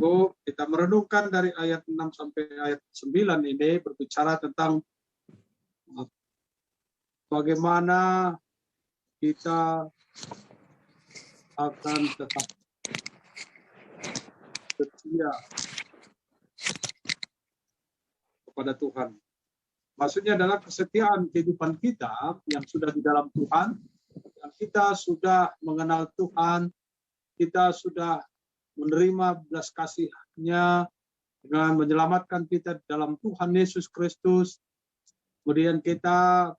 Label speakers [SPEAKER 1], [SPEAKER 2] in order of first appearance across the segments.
[SPEAKER 1] Ibu, kita merenungkan dari ayat 6 sampai ayat 9 ini berbicara tentang bagaimana kita akan tetap setia kepada Tuhan. Maksudnya adalah kesetiaan kehidupan kita yang sudah di dalam Tuhan, yang kita sudah mengenal Tuhan, kita sudah menerima belas kasih-Nya dengan menyelamatkan kita dalam Tuhan Yesus Kristus. Kemudian kita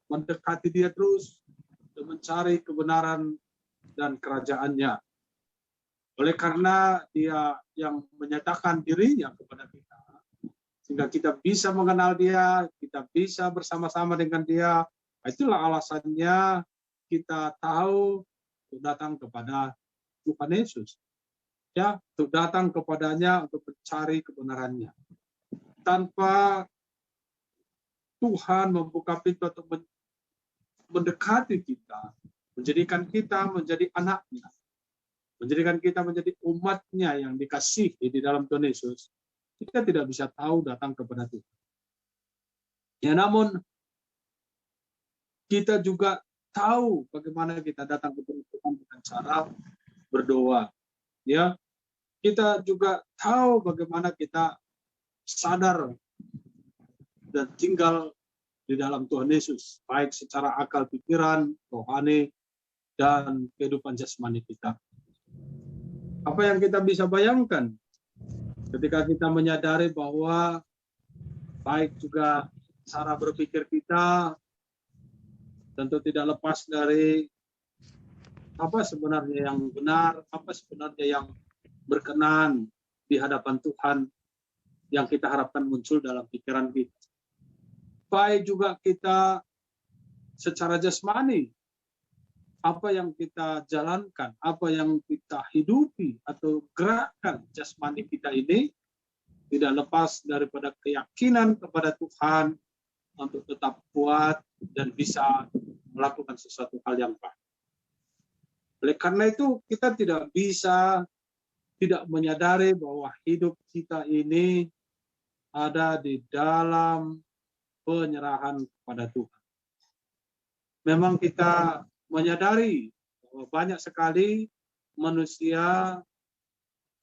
[SPEAKER 1] mendekati Dia terus untuk mencari kebenaran dan kerajaan-Nya. Oleh karena Dia yang menyatakan dirinya kepada kita, sehingga kita bisa mengenal Dia, kita bisa bersama-sama dengan Dia. Itulah alasannya kita tahu untuk datang kepada Tuhan Yesus. Ya, untuk datang kepadanya untuk mencari kebenarannya. Tanpa Tuhan membuka pintu untuk mendekati kita, menjadikan kita menjadi anaknya, menjadikan kita menjadi umatnya yang dikasihi di dalam Tuhan Yesus, kita tidak bisa tahu datang kepada Tuhan. Ya, namun kita juga tahu bagaimana kita datang kepada Tuhan dengan cara berdoa. Ya, kita juga tahu bagaimana kita sadar dan tinggal di dalam Tuhan Yesus, baik secara akal pikiran, rohani, dan kehidupan jasmani kita. Apa yang kita bisa bayangkan ketika kita menyadari bahwa baik juga cara berpikir kita tentu tidak lepas dari apa sebenarnya yang benar, apa sebenarnya yang berkenan di hadapan Tuhan yang kita harapkan muncul dalam pikiran kita. Baik juga kita secara jasmani, apa yang kita jalankan, apa yang kita hidupi atau gerakan jasmani kita ini tidak lepas daripada keyakinan kepada Tuhan untuk tetap kuat dan bisa melakukan sesuatu hal yang baik. Oleh karena itu kita tidak bisa tidak menyadari bahwa hidup kita ini ada di dalam penyerahan kepada Tuhan. Memang kita menyadari bahwa banyak sekali manusia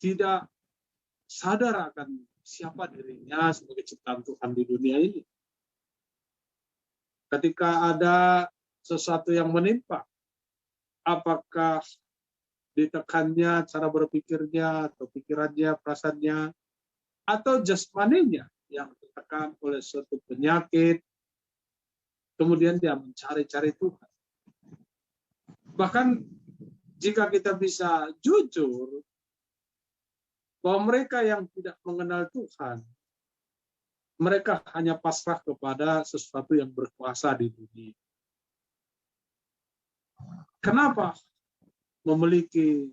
[SPEAKER 1] tidak sadar akan siapa dirinya sebagai ciptaan Tuhan di dunia ini. Ketika ada sesuatu yang menimpa, apakah ditekannya cara berpikirnya atau pikirannya, perasaannya, atau jasmaninya yang ditekan oleh suatu penyakit, kemudian dia mencari-cari Tuhan. Bahkan jika kita bisa jujur bahwa mereka yang tidak mengenal Tuhan, mereka hanya pasrah kepada sesuatu yang berkuasa di dunia. Kenapa memiliki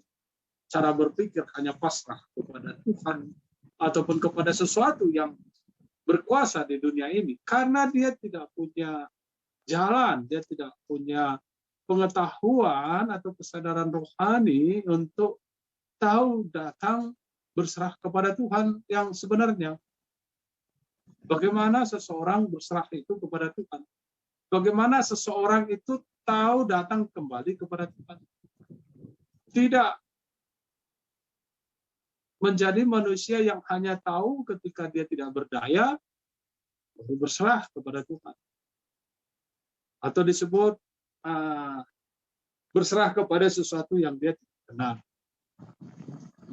[SPEAKER 1] cara berpikir hanya pasrah kepada Tuhan ataupun kepada sesuatu yang berkuasa di dunia ini? Karena dia tidak punya jalan, dia tidak punya pengetahuan atau kesadaran rohani untuk tahu datang berserah kepada Tuhan yang sebenarnya. Bagaimana seseorang berserah itu kepada Tuhan? Bagaimana seseorang itu tahu datang kembali kepada Tuhan? Tidak menjadi manusia yang hanya tahu ketika dia tidak berdaya, berserah kepada Tuhan. Atau disebut berserah kepada sesuatu yang dia tidak kenal.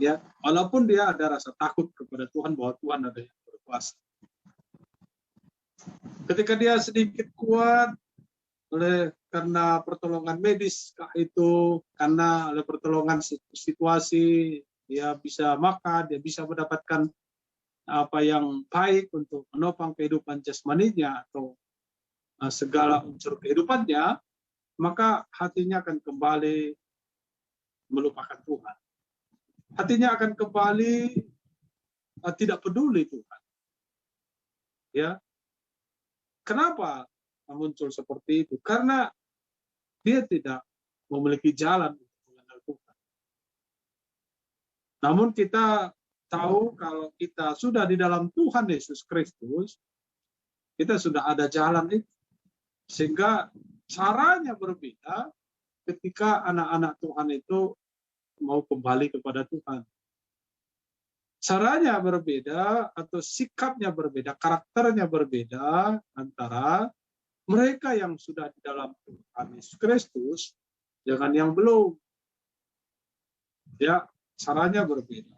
[SPEAKER 1] Ya, walaupun dia ada rasa takut kepada Tuhan bahwa Tuhan ada yang berkuasa. Ketika dia sedikit kuat karena pertolongan medis itu, karena oleh pertolongan situasi, dia bisa makan, dia bisa mendapatkan apa yang baik untuk menopang kehidupan jasmaninya atau segala unsur kehidupannya, maka hatinya akan kembali melupakan Tuhan. Hatinya akan kembali tidak peduli Tuhan. Ya, kenapa muncul seperti itu? Karena dia tidak memiliki jalan untuk mengenal Tuhan. Namun kita tahu kalau kita sudah di dalam Tuhan Yesus Kristus, kita sudah ada jalan itu. Sehingga caranya berbeda ketika anak-anak Tuhan itu mau kembali kepada Tuhan. Caranya berbeda atau sikapnya berbeda, karakternya berbeda antara mereka yang sudah di dalam Tuhan Yesus Kristus dengan yang belum. Ya, caranya berbeda.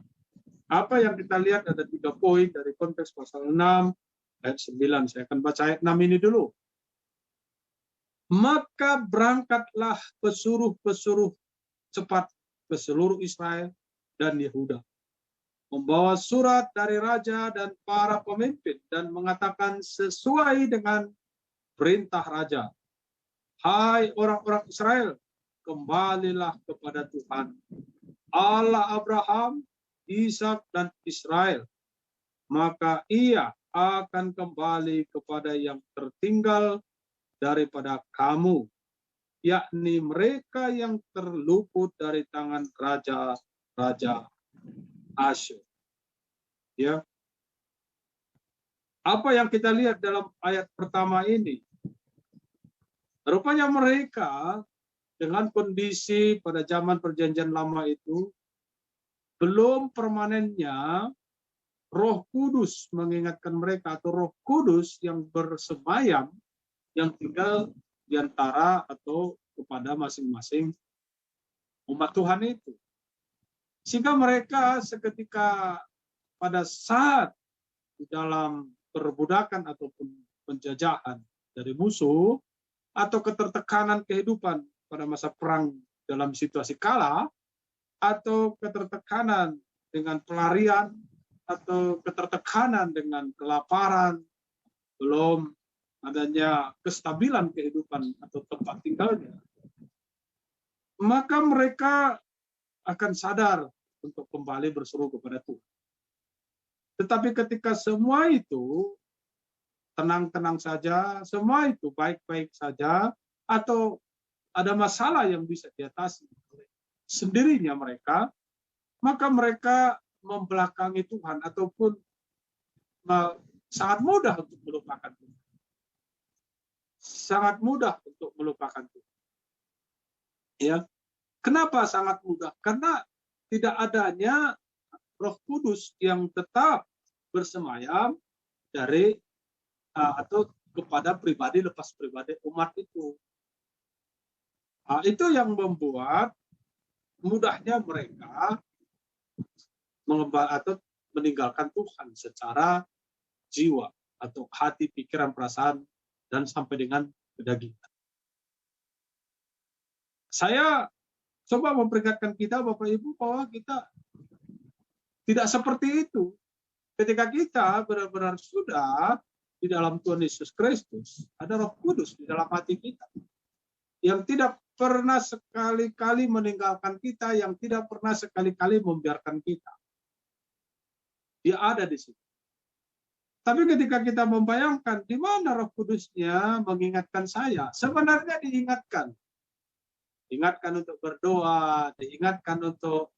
[SPEAKER 1] Apa yang kita lihat ada 3 poin dari konteks pasal 6 ayat 9. Saya akan baca ayat 6 ini dulu. Maka berangkatlah pesuruh-pesuruh cepat ke seluruh Israel dan Yehuda, membawa surat dari raja dan para pemimpin dan mengatakan sesuai dengan perintah raja. Hai orang-orang Israel, kembalilah kepada Tuhan, Allah Abraham, Ishak dan Israel. Maka ia akan kembali kepada yang tertinggal daripada kamu, yakni mereka yang terluput dari tangan raja-raja Asyur. Ya. Apa yang kita lihat dalam ayat pertama ini? Rupanya mereka dengan kondisi pada zaman perjanjian lama itu belum permanennya Roh Kudus mengingatkan mereka, atau Roh Kudus yang bersemayam, yang tinggal di antara atau kepada masing-masing umat Tuhan itu. Sehingga mereka seketika pada saat di dalam perbudakan ataupun penjajahan dari musuh atau ketertekanan kehidupan pada masa perang dalam situasi kalah, atau ketertekanan dengan pelarian, atau ketertekanan dengan kelaparan, belum adanya kestabilan kehidupan atau tempat tinggalnya, maka mereka akan sadar untuk kembali berseru kepada Tuhan. Tetapi ketika semua itu tenang-tenang saja, semua itu baik-baik saja, atau ada masalah yang bisa diatasi oleh sendirinya mereka, maka mereka membelakangi Tuhan ataupun sangat mudah untuk melupakan Tuhan. Sangat mudah untuk melupakan Tuhan. Ya. Kenapa sangat mudah? Karena tidak adanya Roh Kudus yang tetap bersemayam dari atau kepada pribadi lepas pribadi umat itu. Itu yang membuat mudahnya mereka atau meninggalkan Tuhan secara jiwa atau hati, pikiran, perasaan, dan sampai dengan kedagingan. Saya coba memperingatkan kita, Bapak Ibu, bahwa kita tidak seperti itu. Ketika kita benar-benar sudah di dalam Tuhan Yesus Kristus, ada Roh Kudus di dalam hati kita, yang tidak pernah sekali-kali meninggalkan kita, yang tidak pernah sekali-kali membiarkan kita. Dia ada di situ. Tapi ketika kita membayangkan di mana Roh Kudusnya mengingatkan saya, sebenarnya diingatkan. Diingatkan untuk berdoa, diingatkan untuk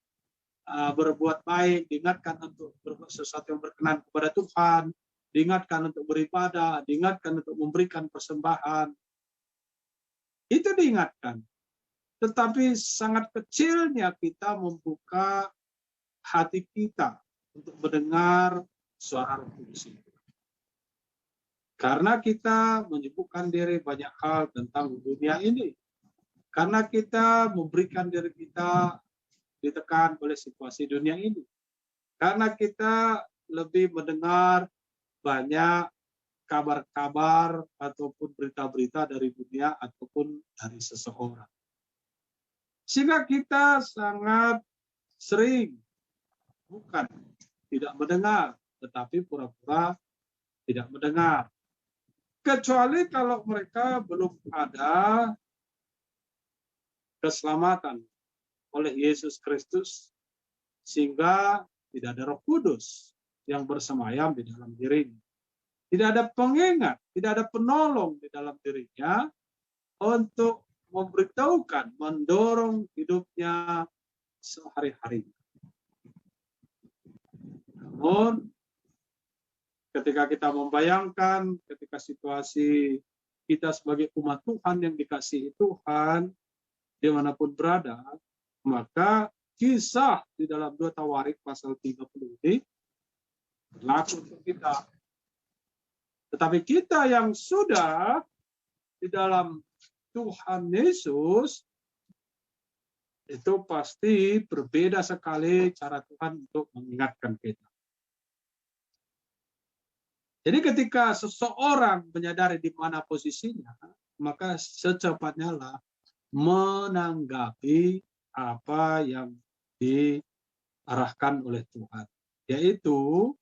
[SPEAKER 1] berbuat baik, diingatkan untuk berbuat sesuatu yang berkenan kepada Tuhan, diingatkan untuk beribadah, diingatkan untuk memberikan persembahan. Itu diingatkan. Tetapi sangat kecilnya kita membuka hati kita untuk mendengar suara Roh Kudus itu. Karena kita menyibukkan diri banyak hal tentang dunia ini. Karena kita memberikan diri kita ditekan oleh situasi dunia ini. Karena kita lebih mendengar banyak kabar-kabar ataupun berita-berita dari dunia ataupun dari seseorang. Sehingga kita sangat sering bukan tidak mendengar, tetapi pura-pura tidak mendengar. Kecuali kalau mereka belum ada keselamatan oleh Yesus Kristus, sehingga tidak ada Roh Kudus yang bersemayam di dalam dirinya. Tidak ada pengingat, tidak ada penolong di dalam dirinya untuk memberitahukan, mendorong hidupnya sehari-hari. Namun ketika kita membayangkan ketika situasi kita sebagai umat Tuhan yang dikasihi Tuhan dimanapun berada, maka kisah di dalam 2 Tawarik pasal 30 ini berlaku untuk kita. Tetapi kita yang sudah di dalam Tuhan Yesus, itu pasti berbeda sekali cara Tuhan untuk mengingatkan kita. Jadi ketika seseorang menyadari di mana posisinya, maka secepatnya lah menanggapi apa yang diarahkan oleh Tuhan. Yaitu,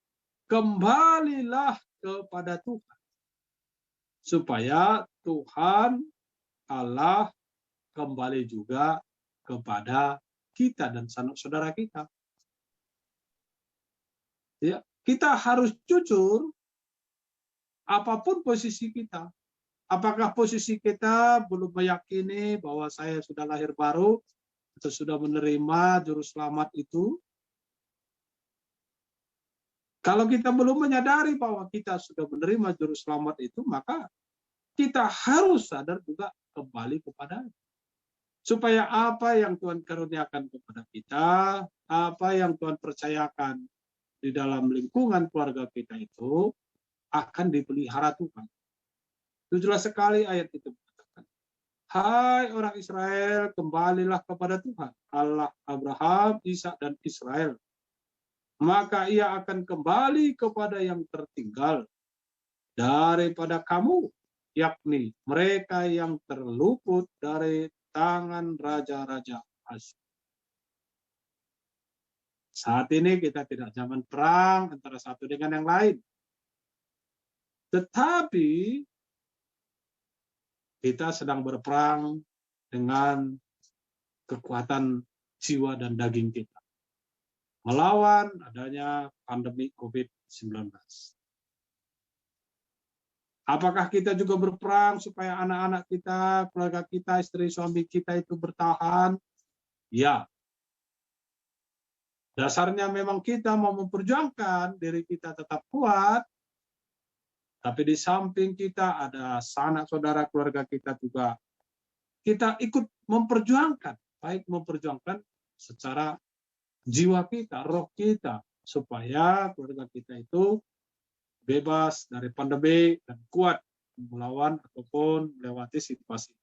[SPEAKER 1] kembalilah kepada Tuhan. Supaya Tuhan Allah kembali juga kepada kita dan saudara kita. Ya, kita harus jujur apapun posisi kita. Apakah posisi kita belum meyakini bahwa saya sudah lahir baru atau sudah menerima juru selamat itu? Kalau kita belum menyadari bahwa kita sudah menerima juru selamat itu, maka kita harus sadar juga kembali kepada supaya apa yang Tuhan karuniakan kepada kita, apa yang Tuhan percayakan di dalam lingkungan keluarga kita itu akan dipelihara Tuhan. Itu jelas sekali ayat itu mengatakan, hai orang Israel, kembalilah kepada Tuhan, Allah Abraham, Ishak dan Israel. Maka ia akan kembali kepada yang tertinggal daripada kamu, yakni mereka yang terluput dari tangan raja-raja Asyur. Saat ini kita tidak zaman perang antara satu dengan yang lain. Tetapi kita sedang berperang dengan kekuatan jiwa dan daging kita. Melawan adanya pandemi COVID-19. Apakah kita juga berperang supaya anak-anak kita, keluarga kita, istri suami kita itu bertahan? Ya. Dasarnya memang kita mau memperjuangkan diri kita tetap kuat, tapi di samping kita ada sanak saudara keluarga kita juga. Kita ikut memperjuangkan, baik memperjuangkan secara jiwa kita, roh kita, supaya keluarga kita itu bebas dari pandemi dan kuat melawan ataupun melewati situasi.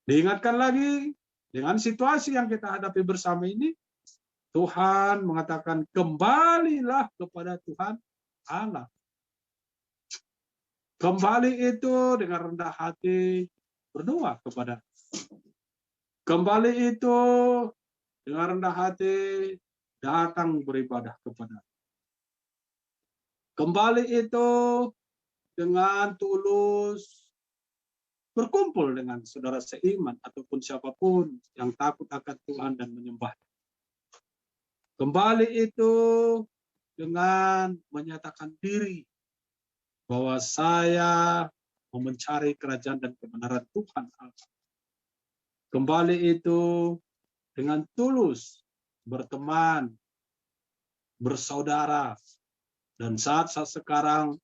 [SPEAKER 1] Diingatkan lagi, dengan situasi yang kita hadapi bersama ini, Tuhan mengatakan kembalilah kepada Tuhan Allah. Kembali itu dengan rendah hati berdoa kepada. Kembali itu dengan rendah hati datang beribadah kepada. Kembali itu dengan tulus berkumpul dengan saudara seiman ataupun siapapun yang takut akan Tuhan dan menyembah. Kembali itu dengan menyatakan diri bahwa saya mau mencari kerajaan dan kebenaran Tuhan Allah. Kembali itu dengan tulus berteman, bersaudara, dan saat-saat sekarang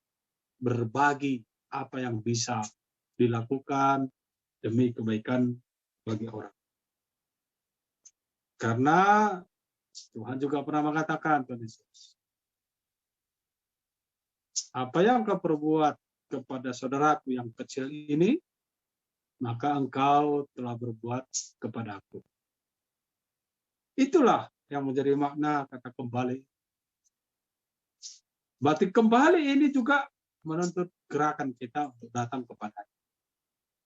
[SPEAKER 1] berbagi apa yang bisa dilakukan demi kebaikan bagi orang. Karena Tuhan juga pernah mengatakan, Tuhan Yesus, apa yang kau perbuat kepada saudaraku yang kecil ini, maka engkau telah berbuat kepada aku. Itulah yang menjadi makna kata kembali. Berarti kembali ini juga menuntut gerakan kita untuk datang kepada-Nya.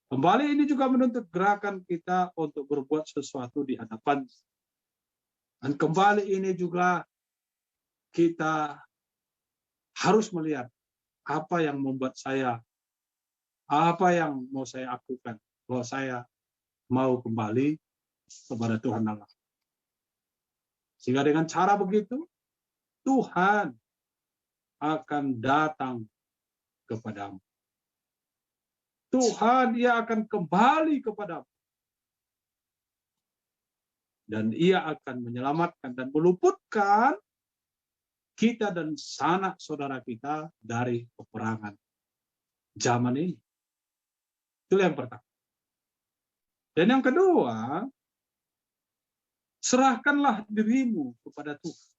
[SPEAKER 1] Kembali ini juga menuntut gerakan kita untuk berbuat sesuatu di hadapan. Dan kembali ini juga kita harus melihat apa yang membuat saya, apa yang mau saya lakukan, bahwa saya mau kembali kepada Tuhan Allah. Sehingga dengan cara begitu, Tuhan akan datang kepadamu. Tuhan, Dia akan kembali kepadamu. Dan ia akan menyelamatkan dan meluputkan kita dan sanak saudara kita dari peperangan zaman ini. Itu yang pertama. Dan yang kedua, serahkanlah dirimu kepada Tuhan.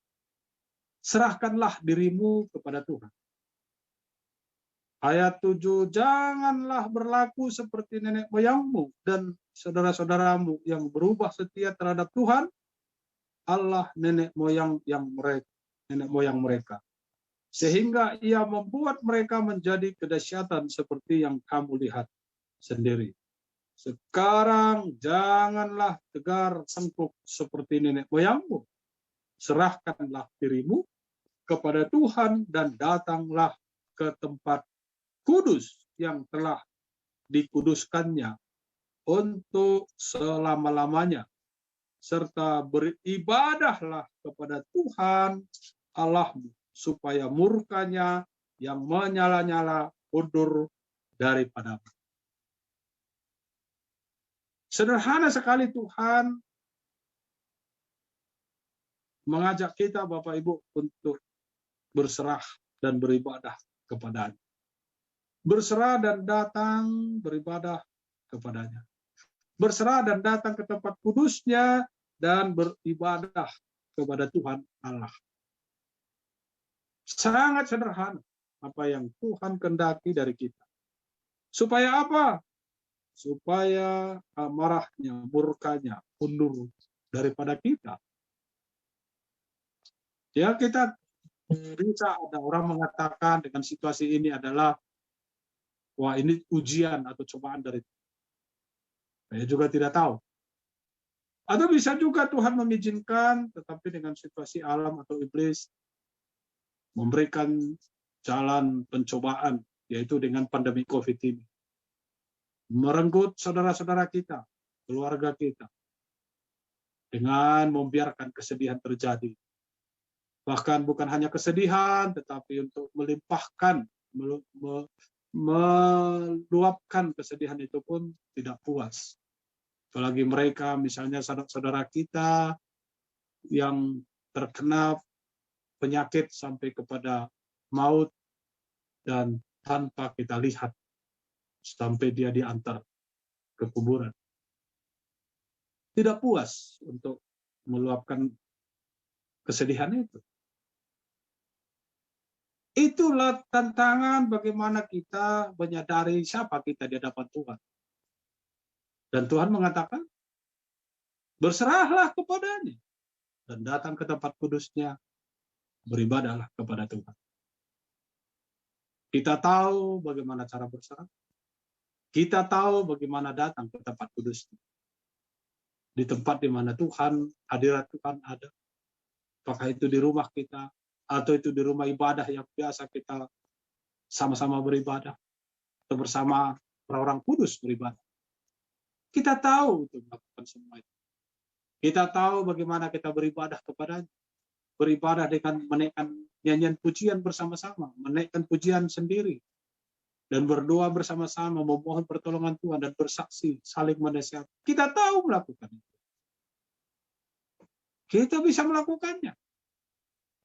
[SPEAKER 1] Serahkanlah dirimu kepada Tuhan. Ayat 7, janganlah berlaku seperti nenek moyangmu dan saudara-saudaramu yang berubah setia terhadap Tuhan, Allah nenek moyang mereka. Sehingga ia membuat mereka menjadi kedahsyatan seperti yang kamu lihat sendiri. Sekarang janganlah tegar tengkuk seperti nenek moyangmu. Serahkanlah dirimu kepada Tuhan dan datanglah ke tempat kudus yang telah dikuduskannya untuk selama-lamanya, serta beribadahlah kepada Tuhan Allahmu, supaya murkanya yang menyala-nyala mundur daripadamu. Sederhana sekali Tuhan mengajak kita Bapak Ibu untuk berserah dan beribadah kepadanya. Berserah dan datang beribadah kepadanya. Berserah dan datang ke tempat kudusnya dan beribadah kepada Tuhan Allah. Sangat sederhana apa yang Tuhan kehendaki dari kita. Supaya apa? Supaya amarahnya, murkanya mundur daripada kita. Ya, kita bisa ada orang mengatakan dengan situasi ini adalah wah, ini ujian atau cobaan dari Tuhan. Saya juga tidak tahu. Atau bisa juga Tuhan mengizinkan, tetapi dengan situasi alam atau iblis memberikan jalan pencobaan, yaitu dengan pandemi COVID ini. Merenggut saudara-saudara kita, keluarga kita, dengan membiarkan kesedihan terjadi. Bahkan bukan hanya kesedihan, tetapi untuk melimpahkan, meluapkan kesedihan itu pun tidak puas. Apalagi mereka, misalnya saudara-saudara kita yang terkena penyakit sampai kepada maut dan tanpa kita lihat sampai dia diantar ke kuburan. Tidak puas untuk meluapkan kesedihan itu. Itulah tantangan bagaimana kita menyadari siapa kita di hadapan Tuhan. Dan Tuhan mengatakan, berserahlah kepadanya dan datang ke tempat kudusnya, beribadahlah kepada Tuhan. Kita tahu bagaimana cara berserah. Kita tahu bagaimana datang ke tempat kudusnya. Di tempat di mana Tuhan, hadirat Tuhan ada. Apakah itu di rumah kita, atau itu di rumah ibadah yang biasa kita sama-sama beribadah, atau bersama orang-orang kudus beribadah. Kita tahu untuk melakukan semua itu. Kita tahu bagaimana kita beribadah kepadanya. Beribadah dengan menaikkan nyanyian pujian bersama-sama, menaikkan pujian sendiri, dan berdoa bersama-sama, memohon pertolongan Tuhan, dan bersaksi, saling menasihati. Kita tahu melakukan itu. Kita bisa melakukannya.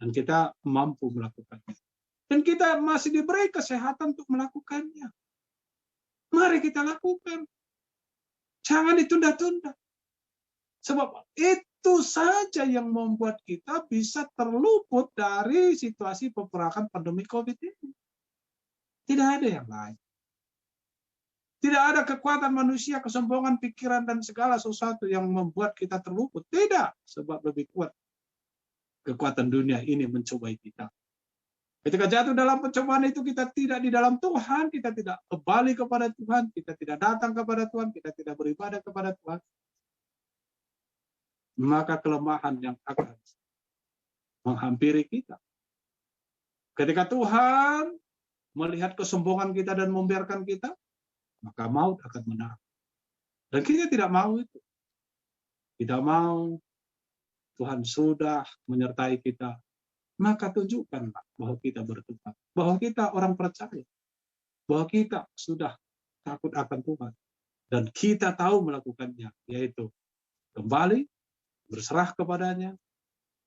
[SPEAKER 1] Dan kita mampu melakukannya. Dan kita masih diberi kesehatan untuk melakukannya. Mari kita lakukan. Jangan ditunda-tunda. Sebab itu saja yang membuat kita bisa terluput dari situasi peperangan pandemi COVID ini. Tidak ada yang lain. Tidak ada kekuatan manusia, kesombongan, pikiran, dan segala sesuatu yang membuat kita terluput. Tidak, sebab lebih kuat kekuatan dunia ini mencobai kita. Ketika jatuh dalam pencobaan itu, kita tidak di dalam Tuhan, kita tidak kembali kepada Tuhan, kita tidak datang kepada Tuhan, kita tidak beribadah kepada Tuhan. Maka kelemahan yang akan menghampiri kita. Ketika Tuhan melihat kesombongan kita dan membiarkan kita, maka maut akan menang. Dan kita tidak mau itu. Tidak mau. Tuhan sudah menyertai kita. Maka tunjukkanlah bahwa kita bertobat. Bahwa kita orang percaya. Bahwa kita sudah takut akan Tuhan. Dan kita tahu melakukannya. Yaitu kembali, berserah kepadanya,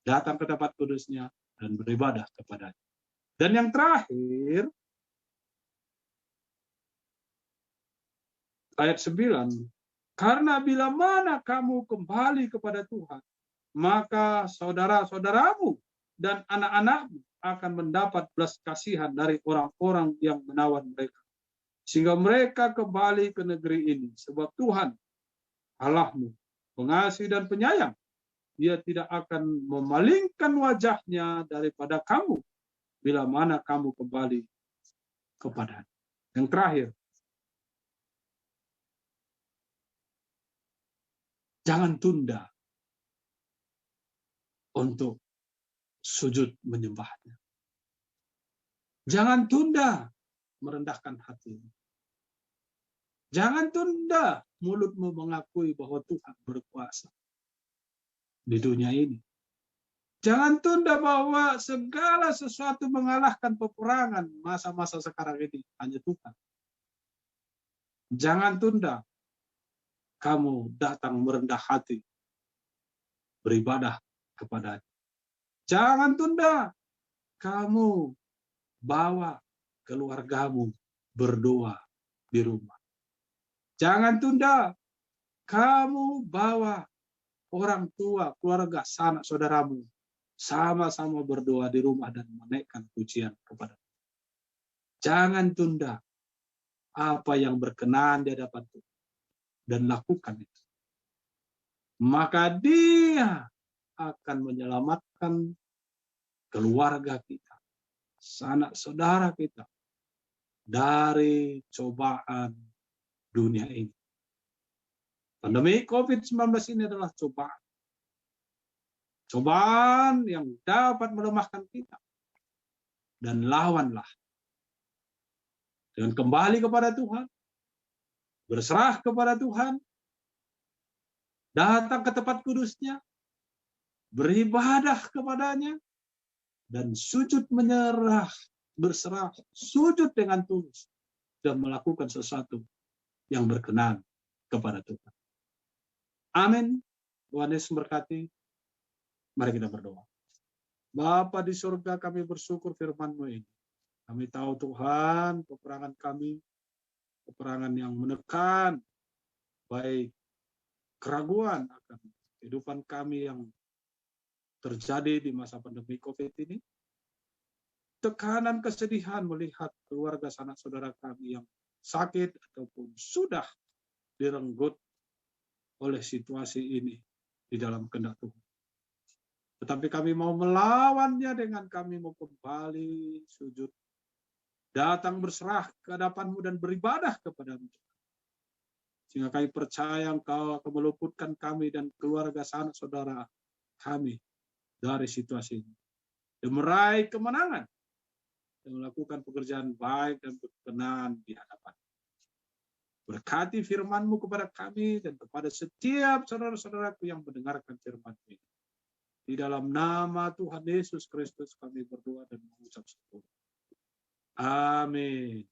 [SPEAKER 1] datang ke tempat kudusnya, dan beribadah kepadanya. Dan yang terakhir, ayat 9, karena bila mana kamu kembali kepada Tuhan, maka saudara-saudaramu dan anak-anakmu akan mendapat belas kasihan dari orang-orang yang menawan mereka. Sehingga mereka kembali ke negeri ini. Sebab Tuhan, Allahmu, pengasih dan penyayang. Dia tidak akan memalingkan wajahnya daripada kamu bila mana kamu kembali kepadanya. Yang terakhir, jangan tunda untuk sujud menyembahnya. Jangan tunda merendahkan hati. Jangan tunda mulutmu mengakui bahwa Tuhan berkuasa di dunia ini. Jangan tunda bahwa segala sesuatu mengalahkan peperangan masa-masa sekarang ini hanya Tuhan. Jangan tunda kamu datang merendah hati, beribadah kepadanya. Jangan tunda kamu bawa keluargamu berdoa di rumah. Jangan tunda kamu bawa orang tua, keluarga, sanak saudaramu sama-sama berdoa di rumah dan menaikkan pujian kepada Tuhan. Jangan tunda apa yang berkenan di hadapan Tuhan dan lakukan itu. Maka Dia akan menyelamatkan keluarga kita, sanak saudara kita dari cobaan dunia ini. Pandemi COVID-19 ini adalah cobaan. Cobaan yang dapat melemahkan kita. Dan lawanlah. Dengan kembali kepada Tuhan, berserah kepada Tuhan, datang ke tempat kudusnya, beribadah kepadanya, dan sujud menyerah, berserah, sujud dengan tulus, dan melakukan sesuatu yang berkenan kepada Tuhan. Amin. Tuhan Yesus memberkati. Mari kita berdoa. Bapa di surga, kami bersyukur firman-Mu ini. Kami tahu Tuhan, peperangan kami, peperangan yang menekan, baik keraguan akan kehidupan kami yang terjadi di masa pandemi COVID ini, tekanan kesedihan melihat keluarga sanak saudara kami yang sakit ataupun sudah direnggut oleh situasi ini di dalam kehendak Tuhan. Tetapi kami mau melawannya dengan kami mau kembali sujud, datang berserah ke hadapan-Mu dan beribadah kepada-Mu. Sehingga kami percaya Engkau akan meluputkan kami dan keluarga sanak saudara kami dari situasi ini. Dan meraih kemenangan dan melakukan pekerjaan baik dan berkenan di hadapan. Berkati firman-Mu kepada kami dan kepada setiap saudara-saudaraku yang mendengarkan firman-Mu ini. Di dalam nama Tuhan Yesus Kristus kami berdoa dan mengucap syukur. Amin.